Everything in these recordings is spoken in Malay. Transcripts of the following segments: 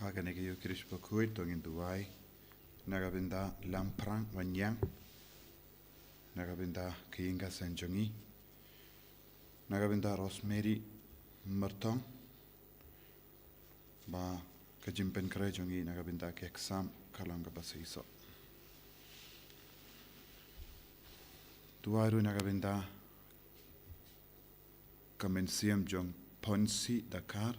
haganege Kirish Bakhuid tongin Duwai Nagabinda Lamprang Wanyang Nagabinda Kiyinga Sngi Nagabinda Rosemary Mertong Ba Kajimpen Krejongi Nagabinda Keksam Kalanga Basiso Duwaru Nagabinda Kamensiam Jong Ponsi Dakar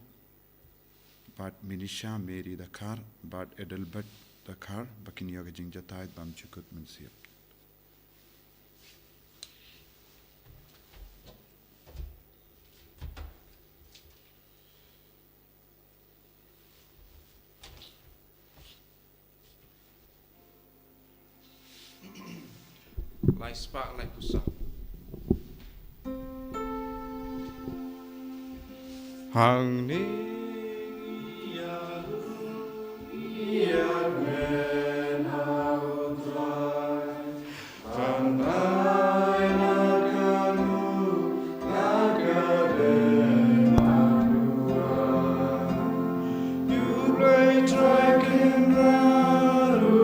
Bat Minisha Mary Dakar Bat Edelbert Dakar Bakin Yoga Jingjatai Bam Chukut Mensiam Lai spark lai pusat. Hang ni ya men au drai pandai naganu nagade manua you play dragon raru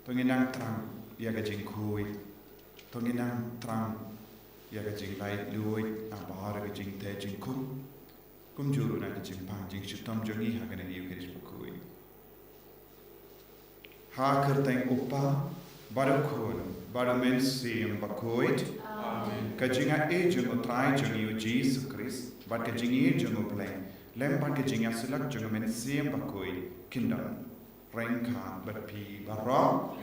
Tonginang trang yaga jing kui Tonginang trang yaga jing lai lui Abahara ga jing te jing kum juru na ga jing pang jing shutam jongi hagana yu Kirish Bakhuid Ha kerteng upa Barakun Baramen siyam Bakhuid Ka jinga jung utrai jung yu Jesus Christ Bat ka jing jung upleng Lem bat ka jing asilak jung men siyam Bakhuid Kingdom Rengka berpi barok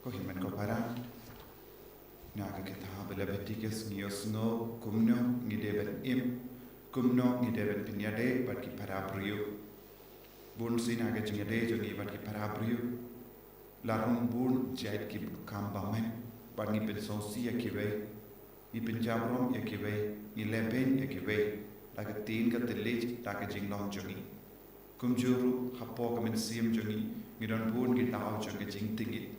ko himan ko para naga kita bela betikas ngiosno kumno ngideben kumno ngideben pinyade barki para brio bun sinaga jingade jongi barki para brio larung bun jait ki kambamen barni pensosi yakiwe I penjabrom yakiwe I leben yakiwe laga tin ka telej laga jinglong jongi Kumjuru hapo kamen siam jongi ngidon bun ki dao jonga jing tingit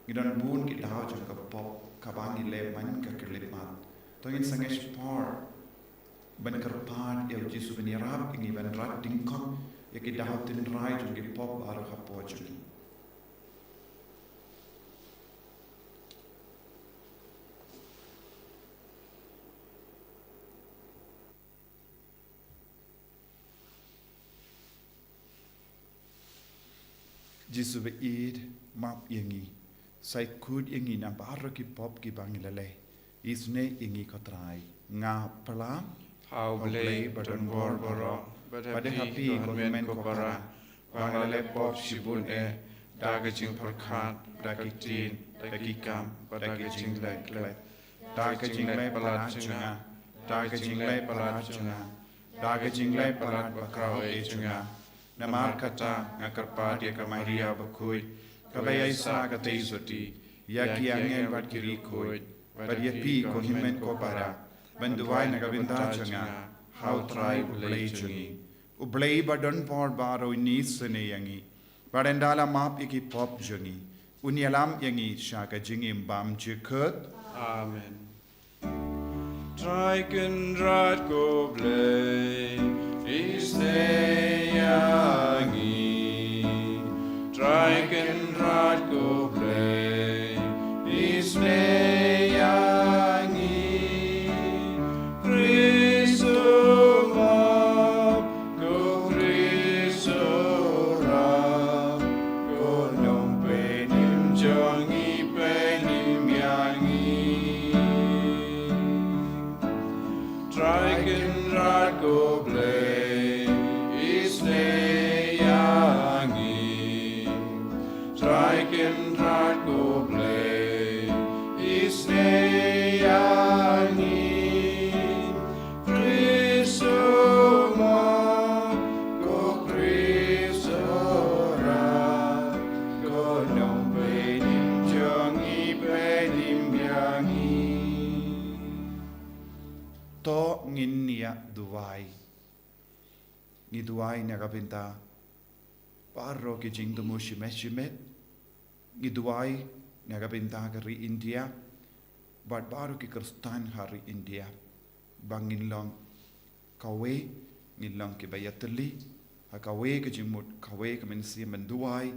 ngidon bun ki dao jonga pop kabangi le man ka kelip mat tongin sangesh par ban karpan ya jisu ben yarab ngi ban rat Nyngkong ya ki dao tin rai jongi pop ar hapo jongi Jisu be id map yengi sai kud yengi na barro ki pop ki bangilale isne yengi kotrai nga pala how blay button bor boro but happy men ko para bangilale pop shibun dagajing parkhat dagitin dagikam dagajing le dagajing le palat chunga dagajing le palat chunga dagajing le palat bakrao chunga Namar kata ngakarpa dia ka Maria Bakhuid kabaya isa ka teizoti yaki angel bat kiri kuid bat yapi ko himen ko para banduai nagabinda changa how try ublay chungi ublay badon por baro nisane yangi badendala map iki pop chungi unyalam yangi shaka jingim bam chikut Amen. Draken rat go blay is yangi Draken rat go play is yangi Chrisoma go Chrisora go nom penim jongi penim yangi Draken rat go play Draken rat go play is yangi to ngin nia duwai ni duwai na kapinta paro ki jing tumu shimet ni duwai na kapinta kari India but baru ki Kristan hari India bangin long kawe ngin long ki bayatli ha kawe ke jimut kawe ke mensi menduai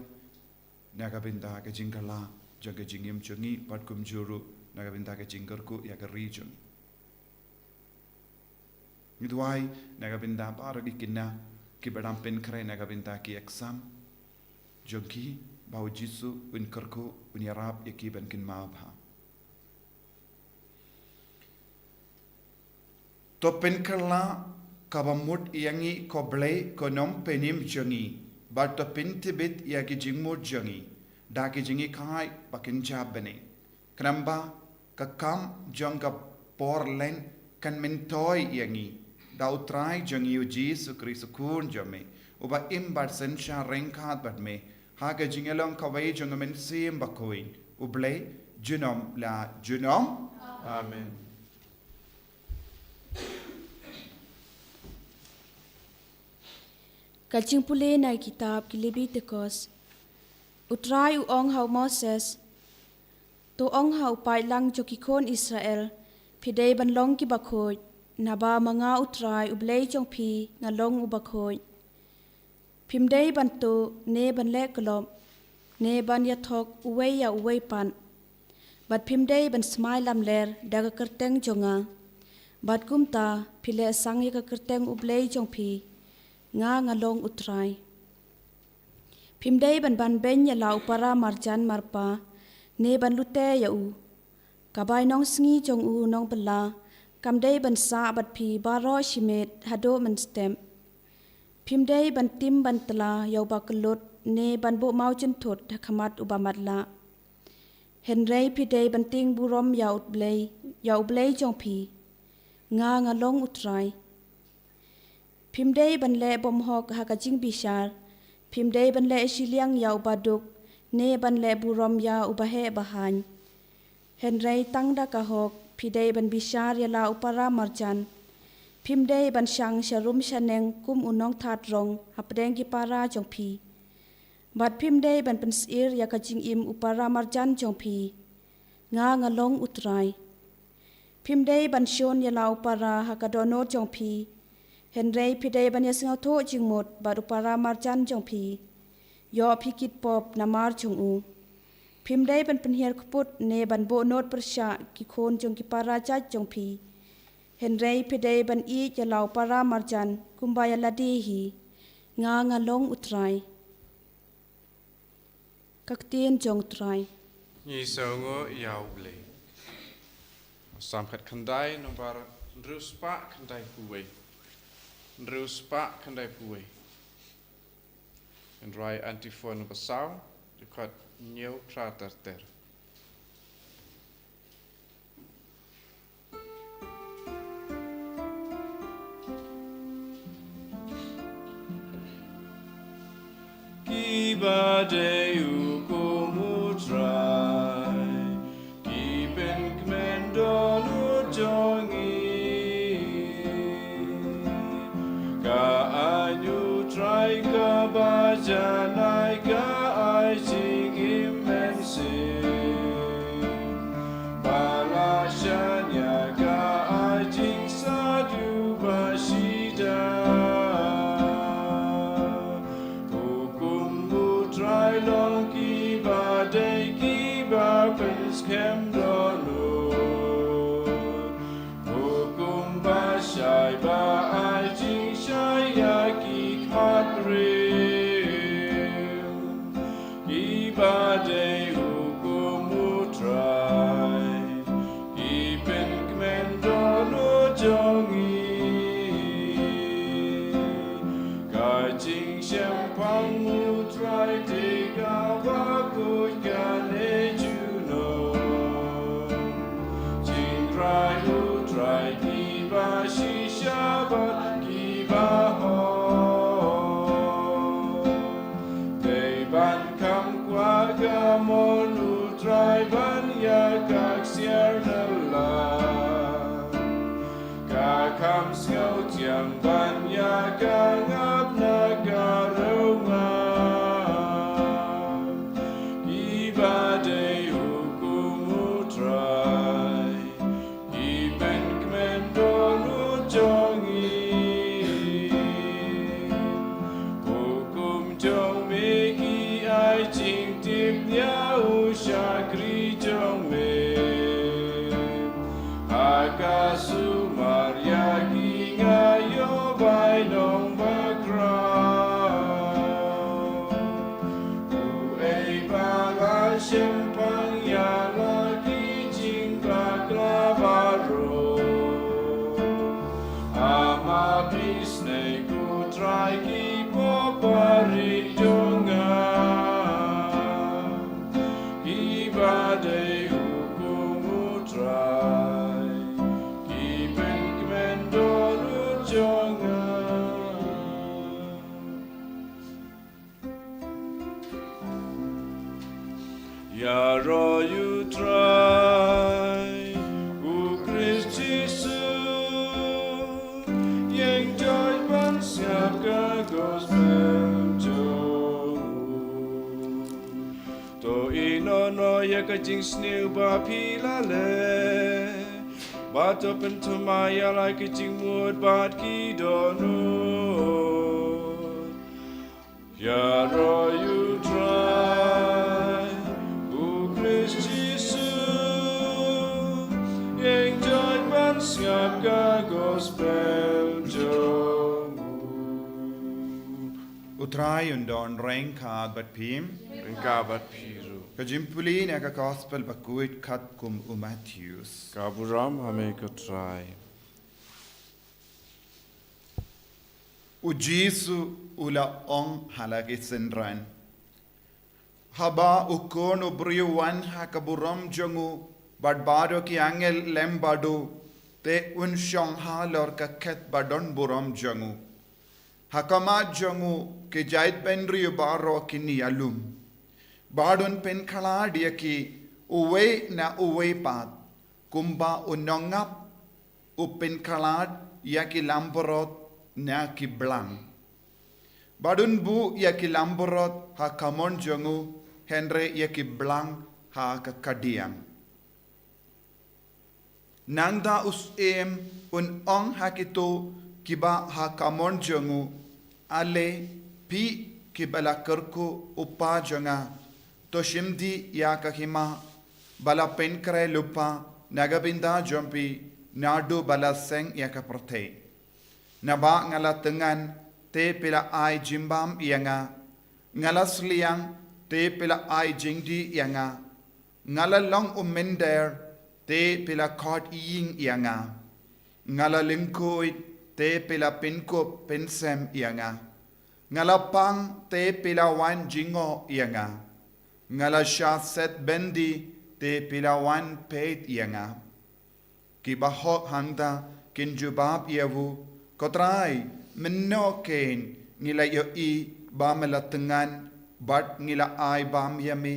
na kapinta ke jingkala jaga jingim chungi pat kum juru na kapinta ke jingkarku ya ke region ni duai na kapinta baru ki kinna ki badam pen kare na kapinta ki exam jogi bau jisu un karku un yarab yaki ban kin ma bha to pen karla kabamut yangi ko blai ko nom penim jongi but to pen tibit yaki jingmut jongi da ki jingi khai pakin jab bane kramba ka kam jonga porlen kan mentoy yangi da utrai jongi u jisu kristu kun jome uba imbat sensha rengkat bat me haga jingelong kawai jonga men sim Bakhuid ublai junom la junom Amen. Kaching pule na kitab ki Leviticus utrai u ong hau Moses to ong hau pai lang jo ki kon Israel pidei ban long ki Bakhuid na ba manga utrai u blei jong pi nga long u Bakhuid pimdei ban to ne ban le klom ne ban ya thok uwei ya uwei pan bat pimdei ban smai lam ler daga kerteng jonga bat kumta pile sang ya ka kerteng u blei jong pi nga long utrai pimdei ban ben ya lau para marjan marpa ne ban lute ya u kabai nong sngi jong u nong bala kamdei ban sa bat pi baro shimet hado man stem pimdei ban tim ban tala yau bakalot ne ban bo mau chen thot khamat ubamat la henrei pidei ban ting burom yau blei jong pi nga long utrai pimdei ban le bom hok hakajing bishar pimdei ban le shiliang yau baduk ne ban le burom ya ubahe bahan henrei tangda ka hok pidei ban bishar ya la upara marjan pimdei ban shang sharum shaneng kum unong that rong hapdeng ki para jong pi bat pimdei ban pensir ya kajing im upara marjan jong pi nga long utrai pimdei ban shon ya la upara hakadono jong pi henrei pidei ban yasngau tho jingmot bat upara marjan jong pi yo phikit pop namar jong u pimdei ban penhiar khput ne ban bo not persha ki khon jong ki para cha jong pi henrei pidei ban I ya lau para marjan kumbaya ladi hi nga long utrai kaktien jong trai Ni songo yauble. Samkhat khandai nombar ruspa khandai puwe. Ruspa khandai puwe. En rai antifon basau dekat new trater. Taïew kumutrai kipen kmendonu jongi ka anyu trai ka bajanai ka aijing imensi balashanya ka aijing sadu bashida long ki ba day ki ba pens kem donu hukum ba shai ba ai jing shai ya ki khatre ki ba day hukum utrai ki pen kmen donu jongi ka jing shem pang utrai Bakhuid gane juno jingrai utrai ki ba shisha bat ki ba ho dei ban kam kwa gamon utrai ban ya kak sier na la ka kangap nagarunga ibadai hukum utrai iben kemendonu jongi hukum jong meki ai jing tip nyau syakri jong me Akasu Maria Ginga Yo Bai Nong Bakhuid Uei Baga Shempang Ya Lagi Jing Bakla Baro Ama Bisne Ku Trai Ki Popari Jonga Ibadai Hukum Utrai Kipen Kemendonu Jonga Ya Ro You Try U Christ Jesus Yang Joy Ban Siap Ka Gospel To ino no ya ka jing sniu ba pila le ba to pen to maya la ka jing mud ba ki do no ya ro you try u Christ Jesus yang joy ban siap ka gospel jo Utrai undon rengka bat pim. Engkabat piru Kajimpuli na ka gospel Bakhuid kat kum Matthews. kaburam hame ka try Ujisu ula ong halagi senran. Haba ukon ubriwan hakaburam jongu badbado ki angel lembadu te unshong halor ka ket badon buram jongu. Hakama jongu ke jait benriu baro kini alum. Badun pen kaladia ki uwe na uwe pat. Kumba unongap upin kalad yaki lamborot na ki blang. Badun bu yaki lamborot ha kamon jongu henre yaki blang ha kakadiang. Nangda us un ong hakito kiba ha kamon jongu ale pi kibala kerku upa jonga to shimdi ya kahima bala penkre lupa nagabinda jompi nadu bala seng ya kaprte naba ngala tengan te pila ai jimbam yanga ngala sliang te pila ai jingdi yanga ngala long umender te pila kod ying yanga ngala lingkoit te pila pinkop pensem yanga ngala pang te pila wan jingo yanga ngala sha set bendi te pila wan peit yanga ki bahok hangda kin jubab yavu kotrai menno ken ngila yo I bamela tengan bat ngila ai bam yame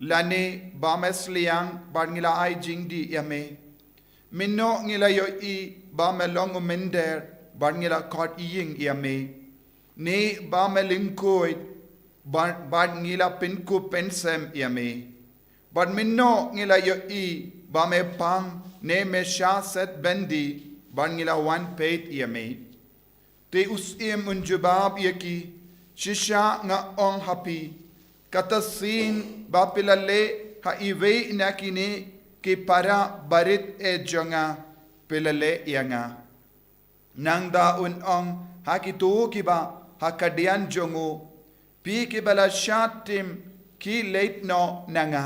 lane bamesliang bat ngila ai jingdi yame minno ngila yo I bamelong umender bat ngila kot ying yame ne bamelingkoit bat ngila pinku pensem yame bat minno ngila yo I bame pang ne me sha set bendi bat ngila wan peit yame te usim unjubab yaki shisha nga ong happy katasin bapilale ha iwe nakine ki para barit e jonga pilale yanga nangda un ong hakitu kiba hakadian jongu pi kibala shatim ki late no nanga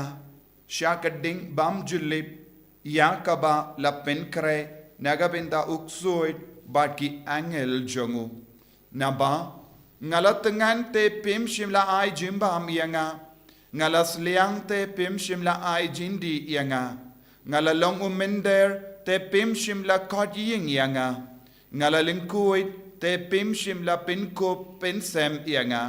shakading bam julip yakaba la penkre nagabinda uksuit bat ki angel jongu naba ngalatengan te pim shimla ai jimbam yanga ngalas liang te pim shimla ai jindi yanga ngalalong umender te pim shimla kod ying yanga ngalalingkuit te pim shimla pinko pensem yanga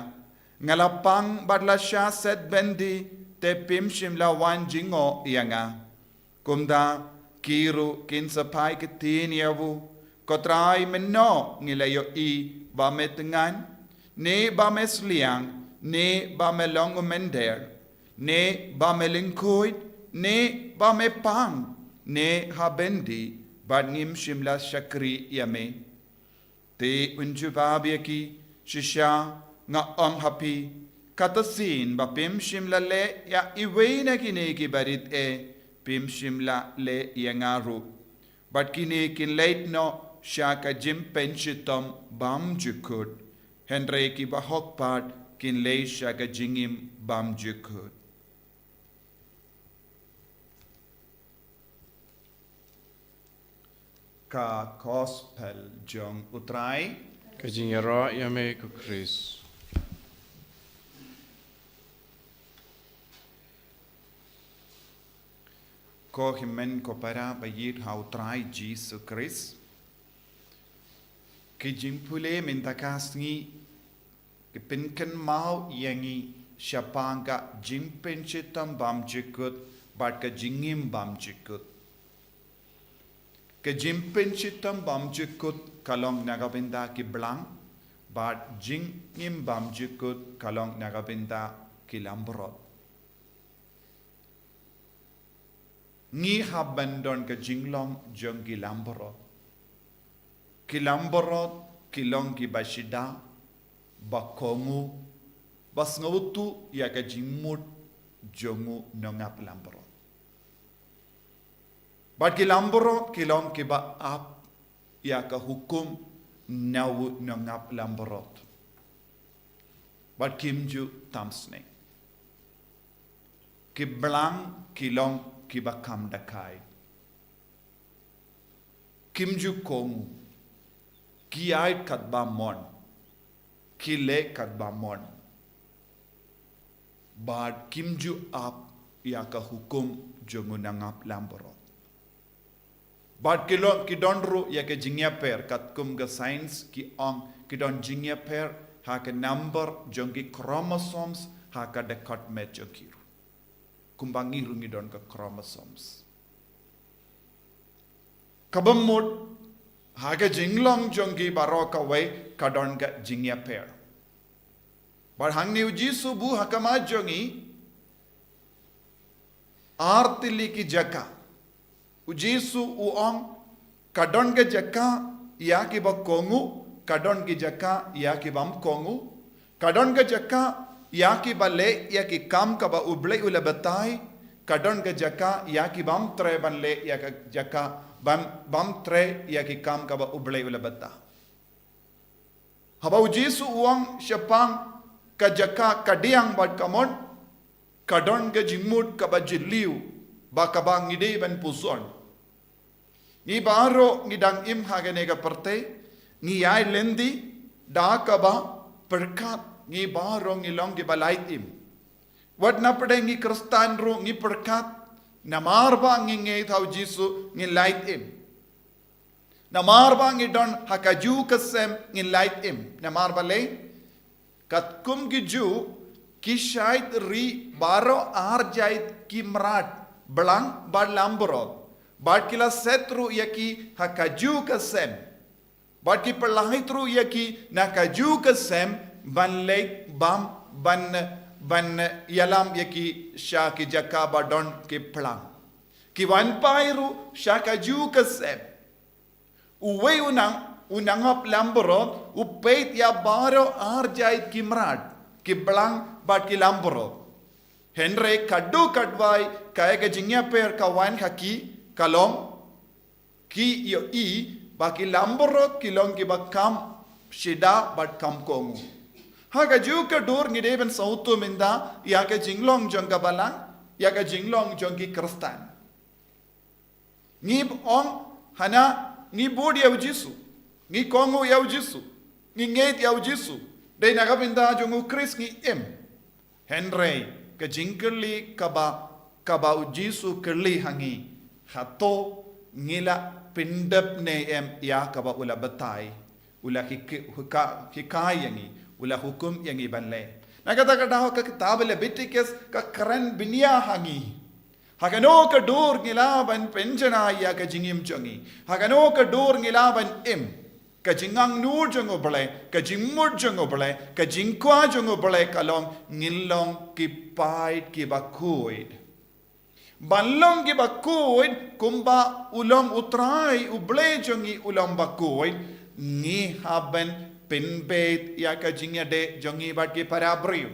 ngalapang badla sha set bendi te pim shimla wan jingo yanga kumda kiru kinsapai kitin yavu Kotrai meno ngilayo ba me tengan, ne ba me sliang, ne ba me longomender, ne ba me lingkoid, ne ba me pang, ne habendi, bad ngim shimla shakri yame. Te unjubabiaki, shisha, nga happy, katasin ba pim shimla le ya iwe na kiniki barit pim shimla le yangaru. But kinikin late no shaka jim penshitom bam jukut. Henry ki bahokpad kin le shaka jingim bam jukut. Ka gospel jong utrai. Kajingero yame ko Chris. Ko himen ko para bayit how try Jesus Christ. Ki jimpule mintaka sngi ki pinken mau yangi shapanga jimpen chitam bam jikut but ka jingim bam jikut. Ke jimpen chitam bam jikut kalong nagabinda ki blang but jingim bam jikut kalong nagabinda ki lambrot. Ngi habandon ka jinglong jong kilamborot. Kilamborot kilong ki bashida bakongu basngawutu ya ka jingmut jongu nongap lamborot. But kilamborot kilong ki ba ap ya ka hukum nawu nongap lamborot. But kimju tamsne. Ki blang kilong kiba kam dakai. Kimju kongu. Kiai katba mon. Kile katba mon. Bad kimju ap yaka hukum jongunangap lamborot. Bad kilon kidonru yaka jingya per katkum ga science ki ong kidon jingya per haka number jongi chromosomes haka dekat met jokiru. Kumbangi rungi don ka chromosomes. Kabamut haga jinglong jongi baroka way kadon ka jingya pair. Bar hangni ujisu bu hakama jongi artili ki jaka. Ujisu uong kadon ka jaka ya ki ba kongu, kadon ki jaka ya ki bam kongu, kadon ka jaka Yaki bale yaki kam kaba uble ula batai kadon ga jaka yaki bam tre banle yaka jaka bam tre yaki kam kaba uble ula bata. Haba ujisu uang syapang ka jaka kadiang bad kamon kadon ga jimut kaba jiliu ba kaba ngide ban puson. Ni baro ngidang im hagane ga parte ni ai lendi da kaba perkat ngi barong ilong gi balaitim. Wad na pade ngi kristan ro ngi perkat na marba ngi ngi thau jisu ngi laitim. Na marba ngi don hakaju kasem ngi laitim. Na marba le kat kum gi ju ki shait ri baro ar jait ki mrat blang bad lambro bad kila setru yaki hakaju kasem bad ki perlahitru yaki nakaju kasem ban lake bam ban yalam yaki shaki jakaba don ki plang ki wan pairu shaka ju kasem uwe unangap lambro upeit ya baro arjait kimrad ki blang bat ki lambro henry kaddu kadwai kaya jingya per kawan haki kalong ki yo i baki lambro kilong ki bakam shida bat kam kongu haga juga dur ngideben sautu minda yaga jinglong jongga balang yaga jinglong jonggi kristan ngib ong hana ngi bod yaw jisu ngi kongo yaw jisu ngi nget yaw jisu de naga binda jongu kris ngi henry ka jingkerli kaba jisu kerli hangi hato ngila pindap ne ya kaba ula batai ula hikai yangi ula hukum yang iban le. Nakata-kata ka kitab le bitikes ka keren binia hangi. Hagano ka dur ngilaban penjana ya ka jingim jongi. Hagano ka dur ngilaban ka jingang nur jongo bale, ka jingmur jongo bale, ka jingkwa jongo bale kalong ngilong ki pait ki Bakhuid. Banlong ki Bakhuid kumba ulong utrai uble jongi ulong Bakhuid ngi haben penbet ya ka jingade jongi bat ki parabriu.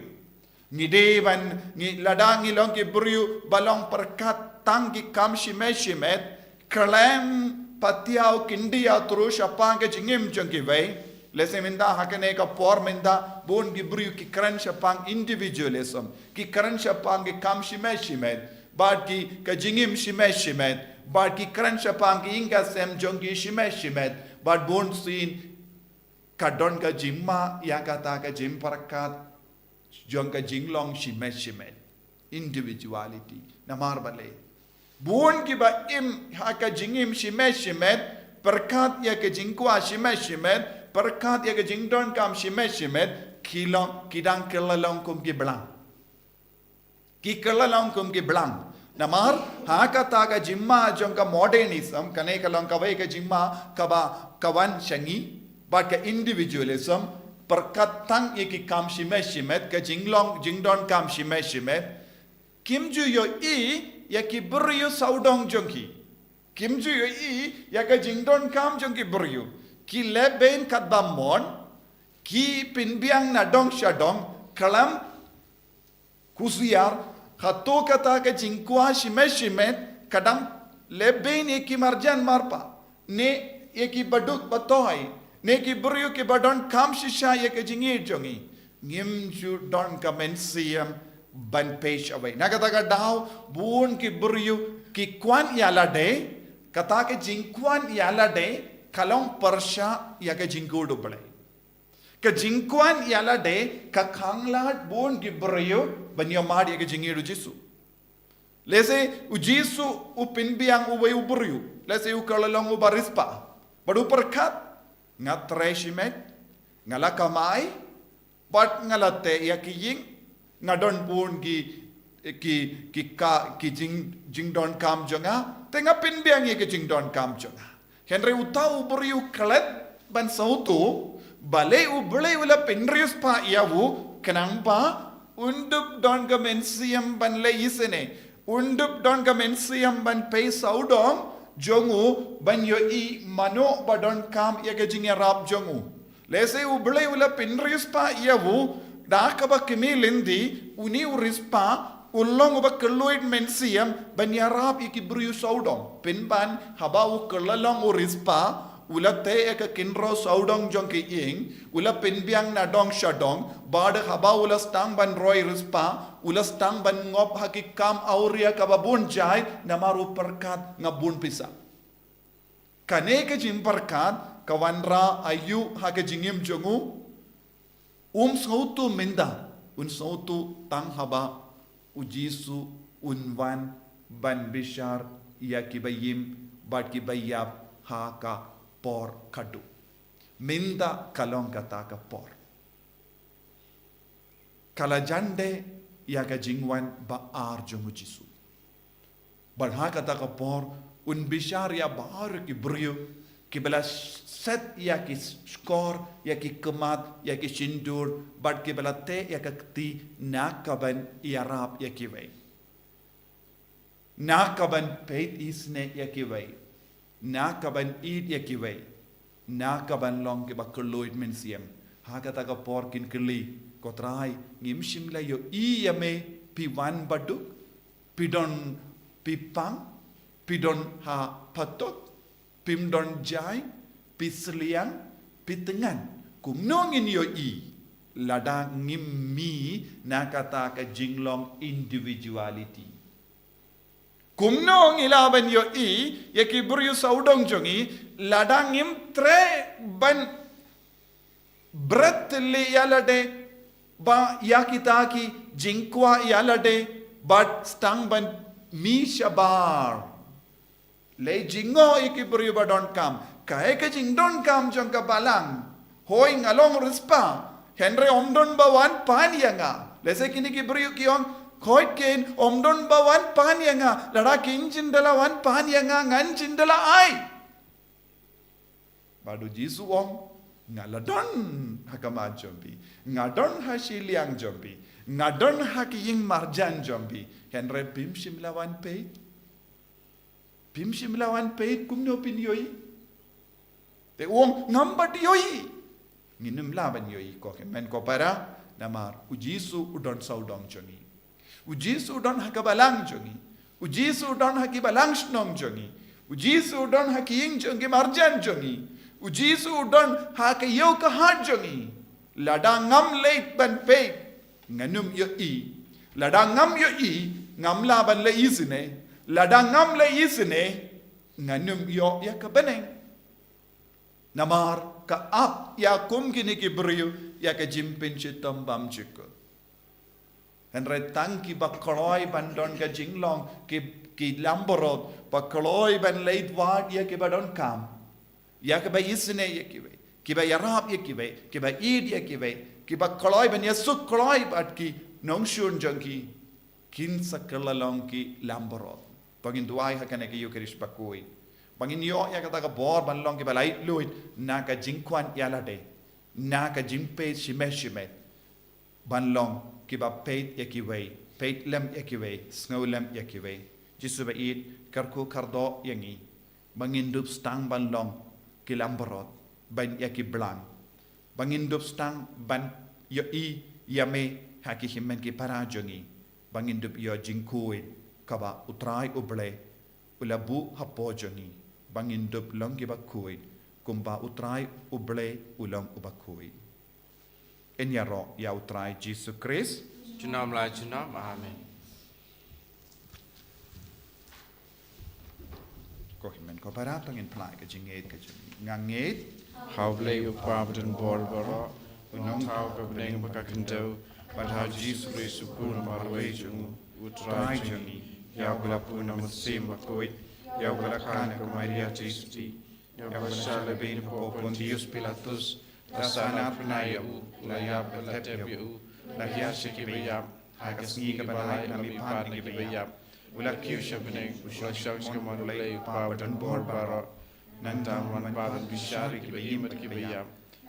Ngi devan ngi ladang ilong ki buriu balong perkat tang ki kam shimet kalem Taïew kindia terus apa ke jingim jengki vai lese minda hakane ka por minda bon gi bru ki kran shapang individualism ki kran shapang ki kam shimet bad ki ka jingim shimet bad ki kran shapang ki inga sem jongki shimet bad bon sin ka don ka jimma ya kata ka jim parakat jong ka jinglong shimet individuality namar bale Buon ki ba haka jingim shimet perkat ya ke jingkwa shimet perkat ya ke jingdon kam shimet kilong kidang kelalong kum ki belang ki kelalong kum ki belang namar haka ta ka jimma jong ka modernism kane kalong ka vai ka jimma ka ba kawan Sngi but ka individualism perkat tang ya ki kam shimet ka jingdon kam shimet kim ju yo ya ki beriu saudong jongki kim ju ya ka jingdon kam jongki beriu ki leben kat bamon ki pinbiang na dong shadong kalam kusiar khato kata ka jingkwa shimet kadang leben ki marjan marpa ne ki baduk batoy ne ki beriu ki badon kam shisha ya ka jingi jongi ngim ju don kamensiam ban page away nagataga daw buon ki buriu ki kwan yala de kata ke jingkwan yala de kalong persha ya ke jingkudu bale ke jingkwan yala de ka khanglat buon ki buriu banyo mad ya ke jingidu jisu lese u jisu u pinbiang u way u buriu lese u kalalong u barispa badu perkat ngatreshimet ngalakamai bat ngalate ya ki ying ngadon pun ki jingdon kam jonga tenga pinbiang ye ki jingdon kam jonga henry utau beriu klet ban sautu bale u bele ula pinrius pa yawu kenapa undup don gamensiam ban le isene undup don gamensiam ban pay saudom jongu ban yo I mano badon kam ye ki jingarap jongu lese u bele ula pinrius pa yawu Daka ba kimilindi uni urispa ulong ba keluid mensiam banyarap iki beriu saudong pinban habau kelalong urispa ulate eka kinro saudong jong ki ing ula pinbiang na dong shadong bada habau ula stang ban roy rispa ula stang ban ngop hakikam auria kababun jai namaru perkat ngabun pisa kane ke jim perkat kawanra ayu hake jingim jongu sautu minda sautu tang haba ujisu unwan ban bishar ya kibayim bat kibayab ha ka por kadu minda kalong kata ka por kala jande ya ka jingwan ba ar jongu jisu ban ha kata ka por un bishar ya bar ki brio ki bela set ya ki skor ya ki kemat ya ki sindur bat ki bela te ya ka kti nakaban yarap ya ki vai nakaban peit isne ya ki vai nakaban id ya ki vai nakaban long ki bakuluit mensiam ha kata ka por kin kli kotrai ngim shimla yo I yame pi wan baduk pidon pipang pidon ha patot pimdon jai pisliang pitengan kumnongin yo I lada ngimmi nakata ka jinglong individuality kumnong ilaban yo I yaki buriu saudong jongi lada ngim tre ban bret li yalade ba yakitaki jingkwa yalade but stang ban mi shabar le jingo iki beriu badon kam kae ke jingdon kam jong ka balang hoi ngalong rispa henry omdon bawan pan yanga lese kini ki beriu kion khoi ken omdon bawan pan yanga lara kin jindala wan pan yanga ngan jindala ai badu jisu om ngaladon hakama jombi ngadon hasiliang jombi ngadon hakiying marjan jombi henre pim shimlawan peit kumno pin yoi te uong ngambat yoi nginum laban yoi ko men ko para namar ujisu udon saudong jongi ujisu udon hakabalang jongi ujisu udon hakibalang shnong jongi ujisu udon hakiying jongi marjan jongi ujisu udon hakayo kahat jongi ladangam leit ban peit nganum yoi ladangam yoi ngam laban le isine ladangam le isine nganum yo ya kabaneng namar ka ap ya kum kini ki brio ya ka jimpin chitam bam chiko henre tangki bakloi bandon ka jinglong ki lamborot bakloi ban leit wad ya ki badon kam ya ka ba isine ya ki ba yarap ya ki ba id ya ki bakloi ban ya suk kloi bat ki nong shun jangki kin sakalalong ki lamborot pagin duai hakane ki yukerish bakui pagin yo ya kata ka bor ban long ki balai luit na ka jingkwan yalade na ka jimpe shime ban long ki ba peit ya ki wei peit lem ya ki wei snow lem ya ki wei jisu ba it karku kardo yangi bangin dup stang ban long ki lamborot ban ya ki blang bangin dup stang ban yo I yame haki himen ki parajongi bangin dup yo jingkui kaba utrai uble ulabu hapojongi bangin dup long ki bakui kumba utrai uble ulang ubakui en yaro ya utrai Jesus Christ Junam lai junam, amen. ko himen ko paratang in plai ka jinget ka nganget Hauble upabadan bor baro, unong tau ka beneng bakakendau, padahal Jesus Christ pun marway jung utrai jungi, ya bala pun amasim Bakhuid, ya bala kana ka Maria Jesuti, ya bala shala bin po Pontius Pilatus, rasana pnayu, laya balatebu, lahya shikibayam, hagasngi ka balay nami pan kibayam, ula kyusha beneng, ula shaks ka manulay upabadan bor baro, nandang man badan bishari kibayimat kibayam,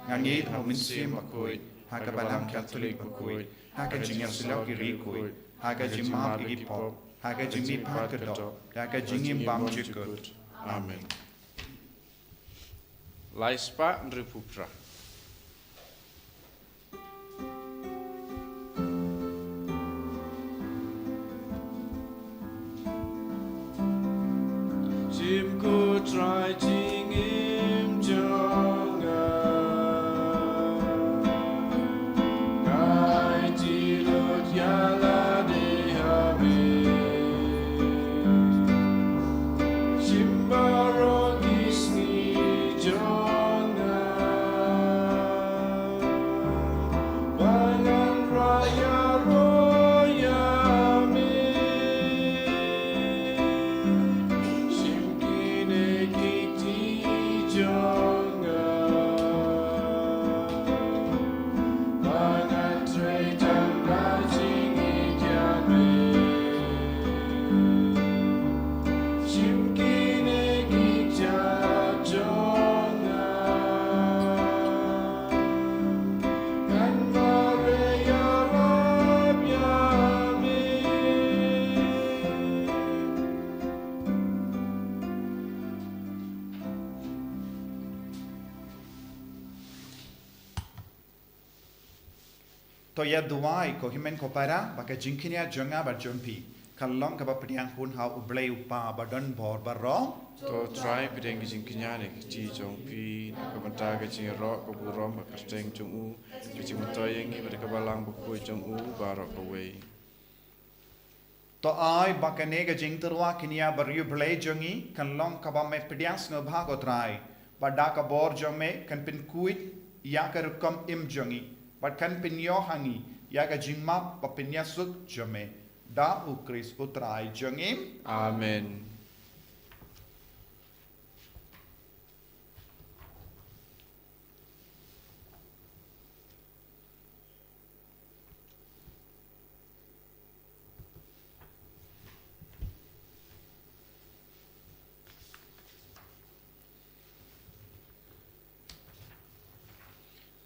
ngangit hauminsim Bakhuid, hakabalang Catholic Bakhuid, hakajingyam silaw kirikoid, hakajimap igipop, hakajimi pakadok, hakajingim bamchikut. Amen. Laispa Nripupra. Jimko try jingim jonga Kai tilot yala de habe Shimbaro gisni jonga Bangan raya roya me to ya duai ko himen ko para baka jinkinia jonga ba jompi kallong ka ba pediang hun ha ublei upa badon bor baro To try bideng jing kinyane ki jong pi na ka banta ka jing ro ko burom ka steng jong u ki jing toyeng i ka balang bu ko jong u baro ko wei to ai baka nega jing terwa kinia baryu blei jongi kallong ka ba me pediang sno bha ko trai bada ka bor jome kan pin kuit ya ka rukom im jongi but kan pin yo hangi ya ka jingma pa pin ya suk jome da u Chris utrai jongim Amen.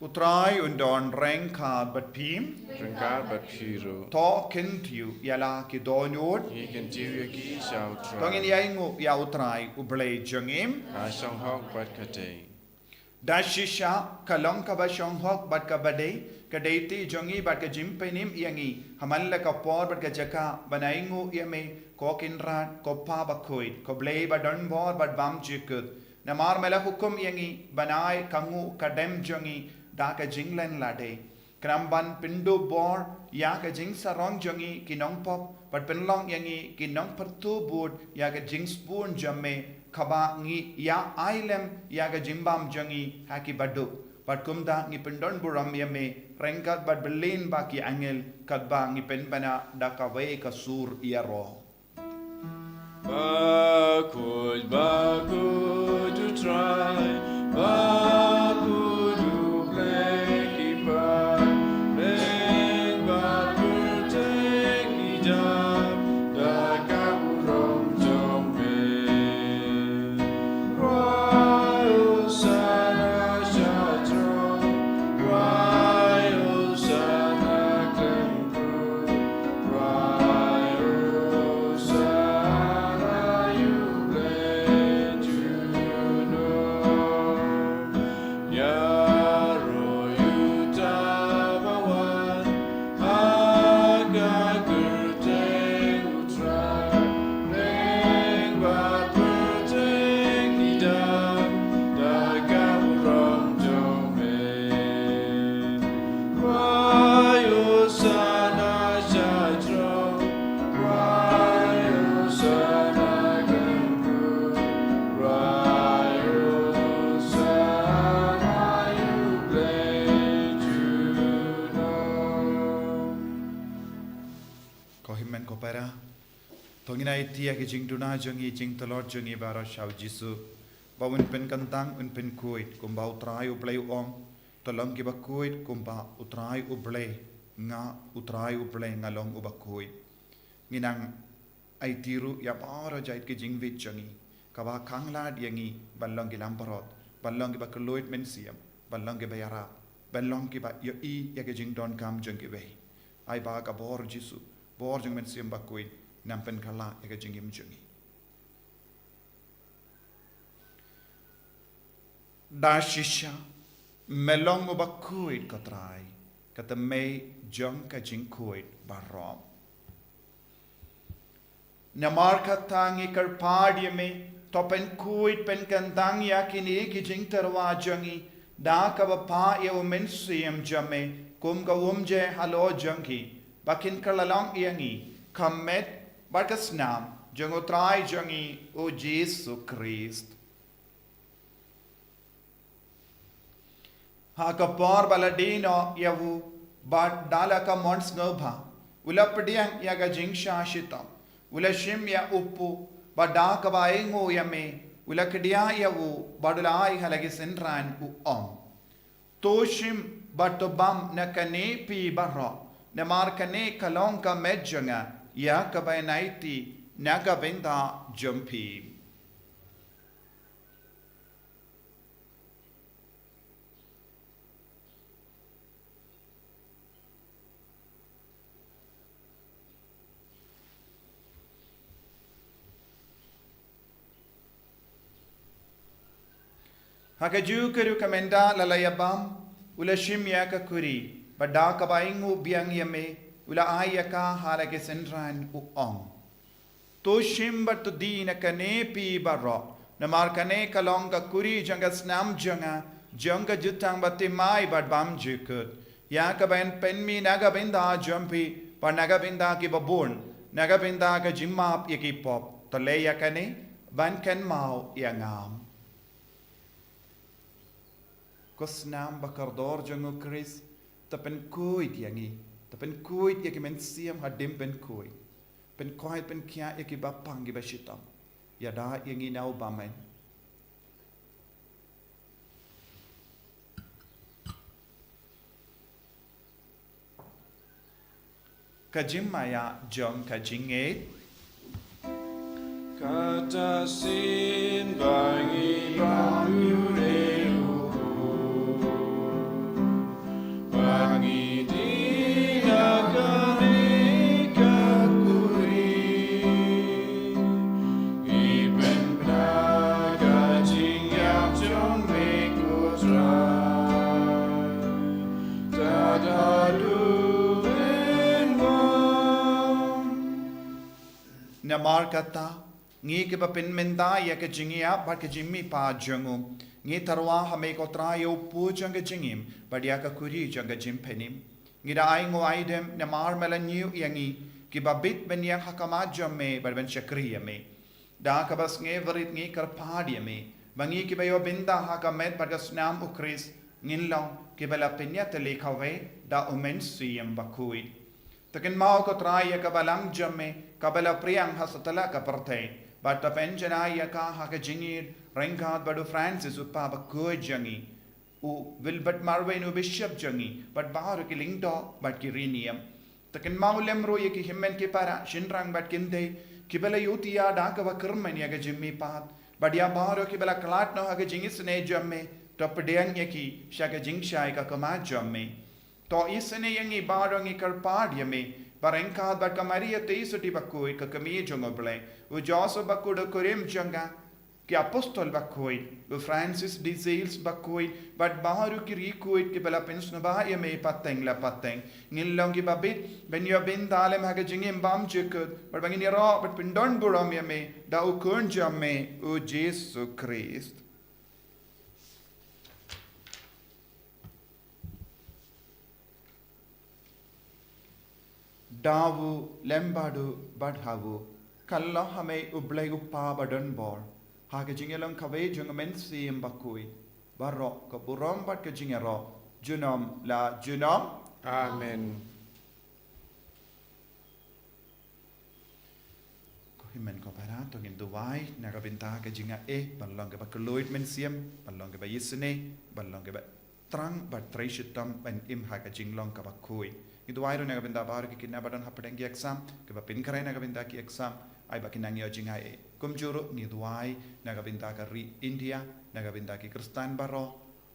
Utrai undon rengkad bat pim. Rengkar bat piru. To kentiu yala ki donut. Ikan tiu yaki shao Tongin try. yaingu ya utrai ublay jangim. Asong hok bat kate. Dashisha kalong ka ba shong hok bat ka badai. Kadaiti jongi bat ka jimpenim yangi. Hamalla ka por bat ka jaka banaingu yame. Ko kinrat ko pa bakhuid. Ko blay ba don bor bat bam jikut. Namar mela hukum yangi. Banai kangu kadem jongi. Da ka jinglen lade. Kramban pindu bor. Ya ka jing sarong jongi kinong pop. Bat penlong yangi kinong pertu bud. Ya ka jing spoon jamme. Kaba ngi ya ailem ya ga jimbam jangi haki badu bat kumda ngi pendon buram yame rengkat bat belin baki angel kadba ngi penbana dakawe kasur yaro Bakhuid, Bakhuid to try. Bakhuid to play keeper. Make Bakhuid take it up. Da kaburong jombe. Royal Sana Shatro. Royal Sana Klemku. Royal Sana you play to know. Yaro you tabawan. Aga kurteng utra. Neng bat kurteng idam. Daga urong jome. Royal Sana Shatro. Royal Sana Klemku. Royal Sana you play to know. ko himmen ko para tongina itia ki jing duna jangi jing talot jangi bara shau jisu bawun pen kantang un pen kuit kumba utrai ublay ong tolong ki bakuit kumba utrai ublay nga utrai ublay ngalong ubakuit nginang ay tiru ya para jait ki jing vit jangi kaba kanglad yangi balong ki lamparot balong ki bakluit mensiam balong ki bayara balong ki ba yo I ya ki jing don kam jangi ve ay ba ka bor jisu bor jang mensiam bakuit nampen kala ya ki jing im jangi dashisha melong ubakuit katrai kata may jang ka jing kuit barom Namar katangi karpadi me topen kuit pen kantang ya kini ki jing terwa jangi da ka pa ye mensiam jame kum ka umje halo jangi bakin kalalang yangi kamet barkas nam jango trai jangi o Jesus Christ ha ka par baladino yavu bat dala ka mons ngobha ulapdiang ya ga jing shashitam Ulashim ya upu badaka baengo yame ulakdia yawu badulai halagi senran uom toshim batobam nakane pi barra namar kane kalonka medjanga ya kabainaiti nagabenda jumpi Hakaju keru kamenda lalayabam ulashim ya kakuri bada kabaingu biang yame ula ayaka halake senran uong toshim batudi nakane pi barra namar kane kalong kakuri janga snam janga jutang batimai badbam jukut ya kabain penmi nagabinda jumpi par nagabinda ki babun nagabinda ka jimmap yaki pop tole yakane ban ken mau yangam Kosnam bakardor jango Chris tapen kuit yangi tapen kuit yaki mensiam hadim pen kuit pen kuit pen kia yaki bapang gi bashitam yada yangi nau bamen kajim maya jong kajinget Kata sin bangi bamure namar kata ngi ke ba pin menda ya ke jingia ba ke jimmi pa jangu ngi tarwa hame ko Taïew pu jang jingim ba dia ka kuri jang jim penim ngi da ai ngo aidem namar melanyu yangi ki ba bit ben yang hakama jamme ba ben shakriya me da ka bas nge verit ngi kar padi me bangi ki ba yo binda hakamet ba snam ukris ngin long ki ba la penya te lekhawe da umen siyam Bakhuid takin mau ko Taïew ka balang jamme ka bala priang hasatala ka partay ba ta penjana ya ka ha ka jingir Nyngkong badu Francis upa Bakhuid jangi u wilbert marwe nu bishop jangi but baru ki lingdo but ki riniam takin maulem ro ye ki himmen ki para shinrang but kinde ki bala yutia da ka bakrmen ya ga jimmi pat but ya baru ki bala klat no ha ga jingis ne jamme top deang ye ki shaga jingshai ka kama jamme to isne yangi baru ngi kar pad yame Nyngkong but kamaria te isuti Bakhuid ka kami jongoble u joso Bakhuid kurim janga ki apostol Bakhuid u Francis de Sales Bakhuid but baharu ki rikuid ki bela pensno ba ye me pateng la pateng ngin long ki babit ben yo bin dalem ha ga jingim bam chekut but bangin ro but pindon buram ye me da u kun jamme u Jesus Christ dawu lembadu badhawu kallo hame ublay upa badon bor ha ka jingelang kawe jung men sim Bakhuid barok ka buram bat ka jingero junom la junom Amen. ko himen ko para to ngin duwai na ka binta ka jinga balong ka bakloid men sim balong ka yisne balong ka trang bat trishitam ben im ha ka jinglong ka Bakhuid itu wairu na ka binta bar ki kinna badan hapdeng ki exam ka pin karai na ka binta ki exam ai bakinang yo jinga kumjuru ni duai na ka binta ka ri India na ka binta ki Kristan baro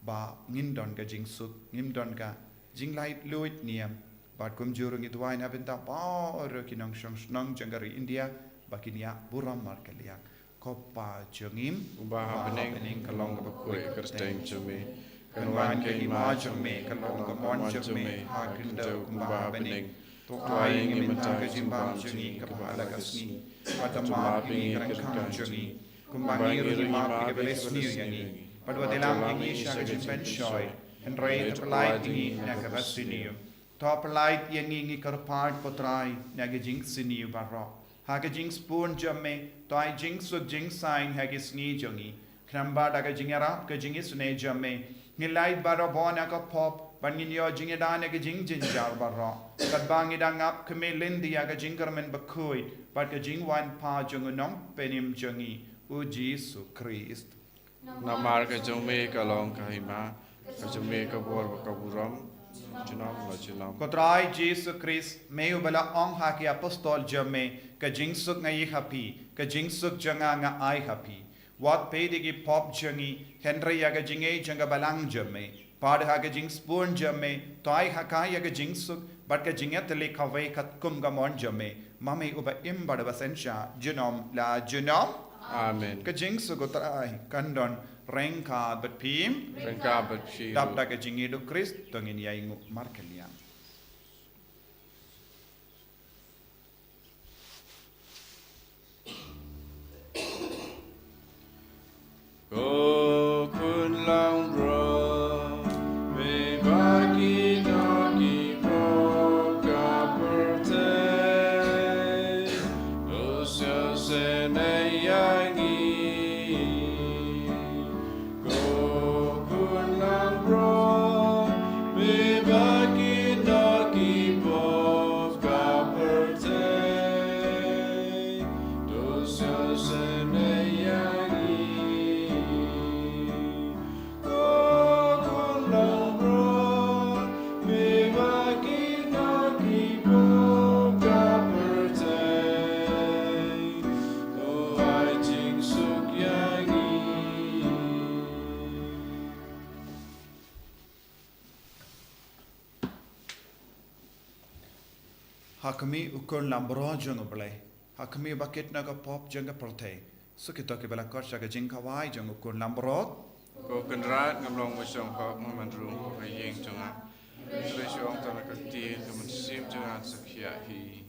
ba ngindon ka jingsuk ngindon ka jinglai luit niam ba kumjuru ni duai na binta ba ro kinang shong jangari India bakinia buram mar kaliak kopa jengim Ubah bening kalong ka Bakhuid Kristeng jumi kanwan ke ima jeme kalong ka mon jeme ha kindo kumba bening tuai ngi minta ka jimbam jengi ka pala ka sni patama pingi Nyngkong jengi kumbangi rima ke beles niu yangi padwa delam ngi sha ka jimpen shoy en rei te pelait ngi na ka basiniu to pelait yangi ngi kar part potrai na ka jing siniu baro ha ka jing spoon jeme toai jing suk jing sign ha ka sni jengi kramba da ka jingara ka jingi sune jeme ngilai baro bona ka pop bangin yo jingedane ka jing jinjar baro kat bangi dangap keme lindia ka jingermen Bakhuid but ka jingwan pa jungunong penim jungi u Jesus Christ Namar ka jumi kalong ka hima ka jumi ka bor ka buram junam la junam kotrai Jesus Christ meu bala ong ha ki apostol jame ka jingsuk ngai happy ka jingsuk janga nga ai happy wat pedigi pop jangi Henry yaga jinge janga balang jame pad haga jing spoon jame toy haka yaga jingsuk but ka jinget le khawe khat kum gamon jame mame uba im bada basensha junom la junom Amen. ka jingsuk utrai kandon Nyngkong but pim Nyngkong but she dap da ka jinge do Christ tongin yaingu markeliam Go kun lang bro me bagi dagi bro ka perte usya se ne yangi go kun lang bro me bagi dagi bro ka perte usya se ne yangi hakami ukon lambro jong oble hakami bakit na ka pop jang ka prothe sukito ke bala kor shaga jing kawai jong ukon lambro Ko kenrat ngamlong masong ko mamandrung ko kayeng jonga. Tresong tana ka ti kaman sim jonga sakya hi.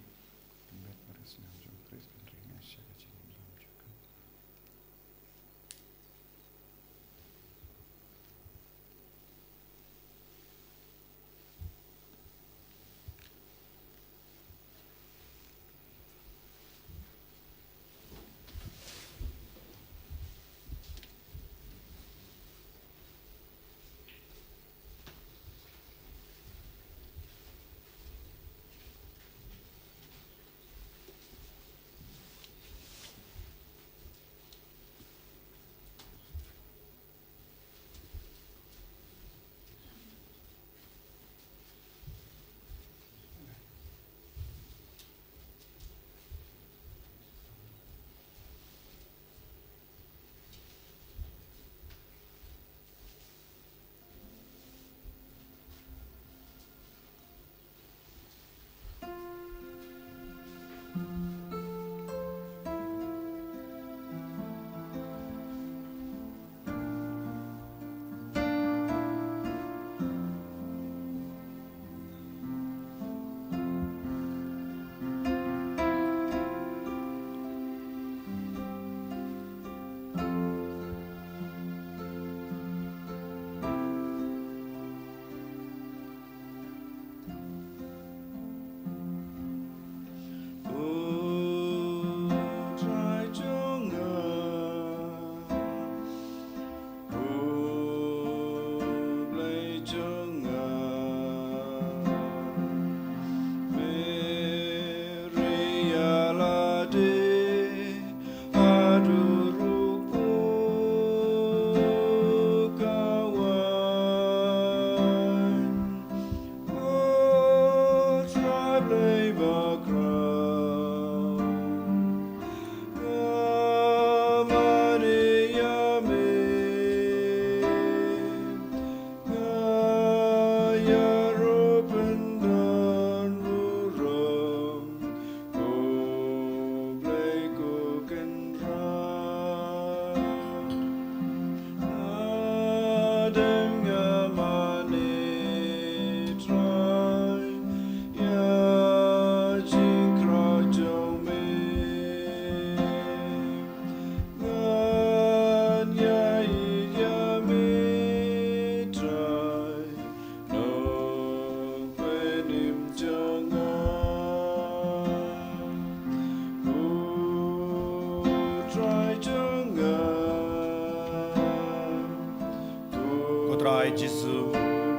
Utrai Jisu,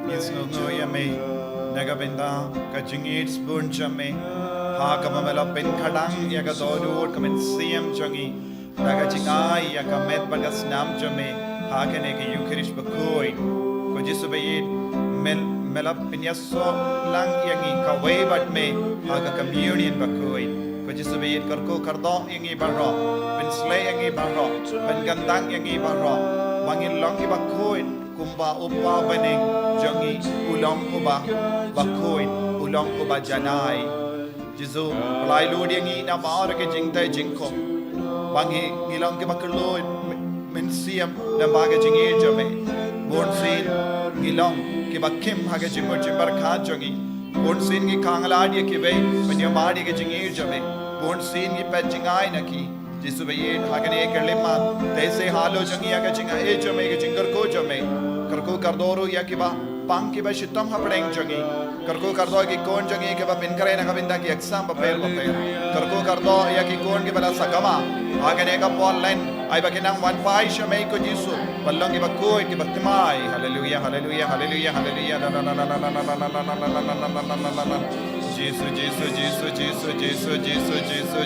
Isno Yame, Nagabinda, Kajingits Bunchame, Hakamamela Pin Kadang, Yagadodu, come and see him Jungi, Nagachingai, Yakamet Bagasnam Jame, Hakaneke Eucharist Bakhuid, Kojisubayid, Melapinyaso Lang Yangi, Kaway but me, Haka Communion Bakhuid. Kajisubayid Karko Kardo Yangi Barro, Ben Slay Yangi Barro, Ben Gandang Yangi Barro, Wangin Longi Bakhuid, Kumba Upa Baning, Jongi, Ulong Uba, Bakhuid, Ulong Uba Janai, Jizu, Lai Lud Yangi Namara Jingta Jinko, Wangi Gilong Bakalud, Mensiam, Nambaga Jingi Jame, Bornsin, Gilong, Kibakim Hagajimo Jimbarka Jongi. Born sin ki kangaladi ki ve panyamadi ke jingir jame born sin ki pajingai na ki jisu ve ye hagane kerlema tese halo jangiya ka jinga e jame ke jingar ko jame karko kardoro ya ki ba pang ki ba shitam hapdeng jangi karko kardo ki kon jangi ke ba pin kare na kabinda ki exam ba pel karko kardo ya ki kon ki bala sagama hagane ka pol len ai ba kinang wan pai shame ko jisu ballang ki ba ko ki ba timai hallelujah hallelujah hallelujah hallelujah Jesus Jesus Jesus Jesus Jesus Jesus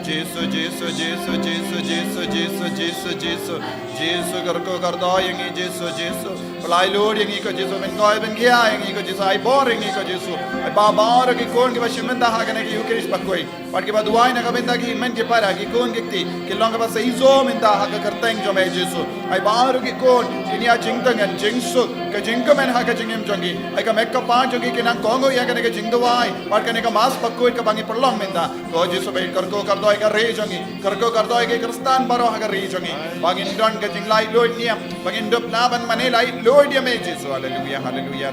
Jesus Jesus Jesus Jesus Jesus Jesus Jesus Jesus Jesus Jesus karko kardo yangi Jesus Jesus palai lord yangi ko Jesus ben goi ben kia yangi ko Jesus ai bor yangi ko Jesus ai babar ki kon ki ba shimenda hagane ki Eucharist bakoi pat ki ba duai na kabenda ki men ki para ki kon ki ki long ba sai zo menda haga karteng jo me Jesus ai bar ki kon kinia jingtangan jingsu ka jingkamen haga jingem jongi ai ka mekka pa jongi ki nang kongo ya kane ka jingdwai pat kane ka mas bakoi ka bangi perlong menda ko Jesus be karko kardo ai ka re jongi karko kardo ai ke kristan baro haga re jongi bangin don ka jinglai lord niam bangin dop naban manelai lord ya me Jesus hallelujah hallelujah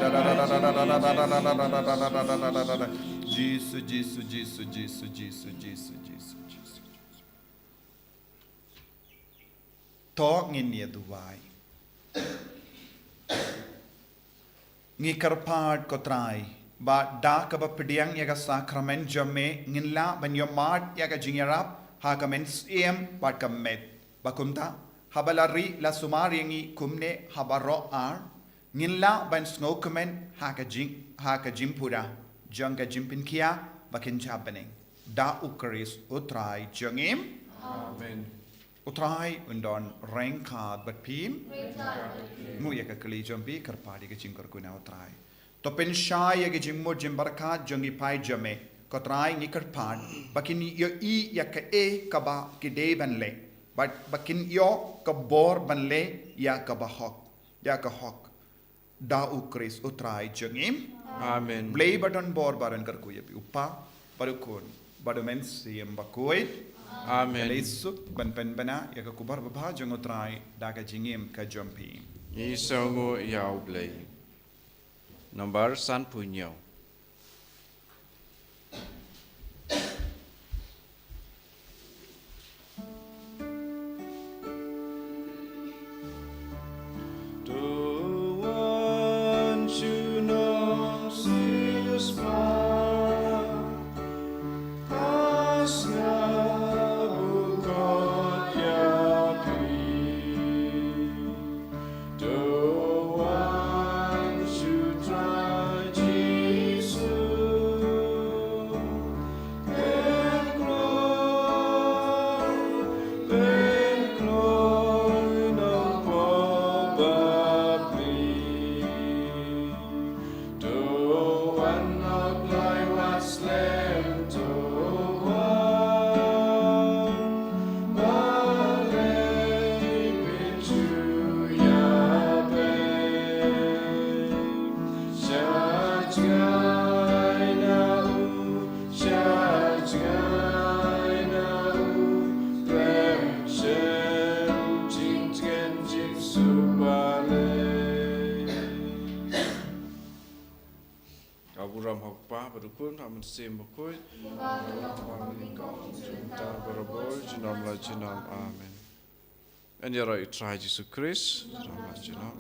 Jesus Jesus Jesus Jesus Jesus Jesus Jesus to nginia duwai ngi karpad ko trai ba da ka ba pediang ya ga sakrament jame nginla ban yo mat ya ga jingarap ha ka men siem ba ka met ba kumta habalari la sumari ngi kumne habaro ar nginla ban snowkamen ha ka jimpura janga jimpin kia ba kin jabaning da ukris utrai jangim amen Utrai undon rengkat batpim mu ya ka kali jombi karpadi ke jingkar kuna utrai to pen shai ya ke jimmo jimbarkat jongi pai jame ko trai ni karpad bakin yo I ya ka e ka ba ke de ban le bakin yo ka bor ban le ya ka ba hok da ukris utrai jangim amen blay baton bor baran kar ku ya pi upa parukun badomen siem Bakhuid amen Leisuk ban pen bana ya ka kubar baba jongo trai da ka jingim ka jompi Isongo yau blay Nomor san punyo Berukun aman sim Bakhuid Nyngkong berabur jinam la jinam amen. En ya rai try Jesus Christ jinam la jinam